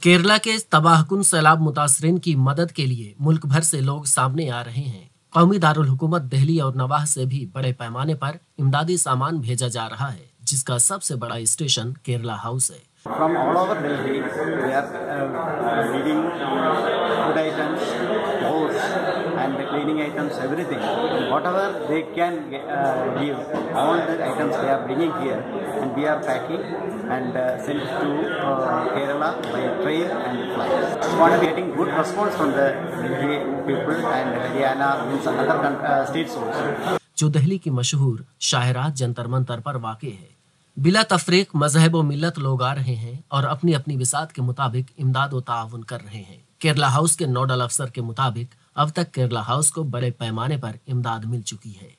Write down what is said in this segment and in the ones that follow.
केरला के तबाहकुन सैलाब मुतासरीन की मदद के लिए मुल्क भर से लोग सामने आ रहे हैं। कौमी दारुल हुकूमत दिल्ली और नवाह से भी बड़े पैमाने पर इमदादी सामान भेजा जा रहा है, जिसका सबसे बड़ा स्टेशन केरला हाउस है। From all over Delhi, we are needing food items, clothes, and the cleaning items, everything. Whatever they can give, all the items they are bringing here, and we are packing and send to Kerala by train and flight. We are getting good response from the Delhi people and Haryana and other states also. जो दिल्ली की मशहूर शाहराह जंतर मंतर पर वाक़ है। बिला तफरीक मजहब व मिल्लत लोग आ रहे हैं और अपनी अपनी बिसात के मुताबिक इमदाद व ताउन कर रहे हैं। केरला हाउस के नोडल अफसर के मुताबिक अब तक केरला हाउस को बड़े पैमाने पर इमदाद मिल चुकी है।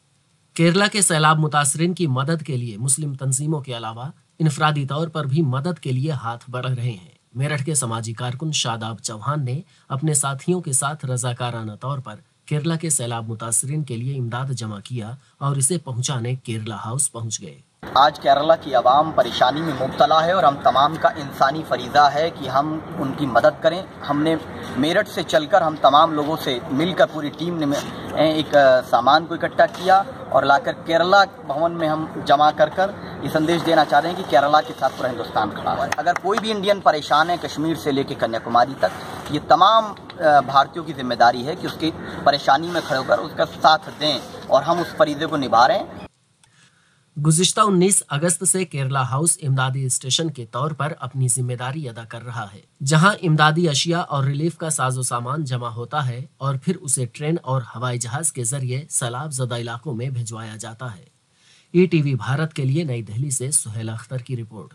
केरला के सैलाब मुतासरीन की मदद के लिए मुस्लिम तंजीमों के अलावा इनफरादी तौर पर भी मदद के लिए हाथ बढ़ रहे हैं। मेरठ के समाजी कारकुन शादाब चौहान ने अपने साथियों के साथ रजाकाराना तौर पर केरला के सैलाब मुतासरीन के लिए इमदाद जमा किया और इसे पहुंचाने केरला हाउस पहुंच गए। आज केरला की आवाम परेशानी में मुब्तला है और हम तमाम का इंसानी फरीज़ा है कि हम उनकी मदद करें। हमने मेरठ से चलकर हम तमाम लोगों से मिलकर पूरी टीम ने एक सामान को इकट्ठा किया और लाकर केरला भवन में हम जमा कर ये संदेश देना चाह रहे हैं कि केरला के साथ पूरा हिंदुस्तान खड़ा हुआ है। अगर कोई भी इंडियन परेशान है, कश्मीर से लेकर कन्याकुमारी तक, ये तमाम भारतीयों की जिम्मेदारी है कि उसकी परेशानी में खड़े होकर उसका साथ दें और हम उस फरीज़े को निभा रहे हैं। गुज़िश्ता 19 अगस्त से केरला हाउस इमदादी स्टेशन के तौर पर अपनी जिम्मेदारी अदा कर रहा है, जहां इमदादी अशिया और रिलीफ का साजो सामान जमा होता है और फिर उसे ट्रेन और हवाई जहाज के जरिए सैलाब ज़दा इलाकों में भिजवाया जाता है। ईटीवी भारत के लिए नई दिल्ली से सुहेल अख्तर की रिपोर्ट।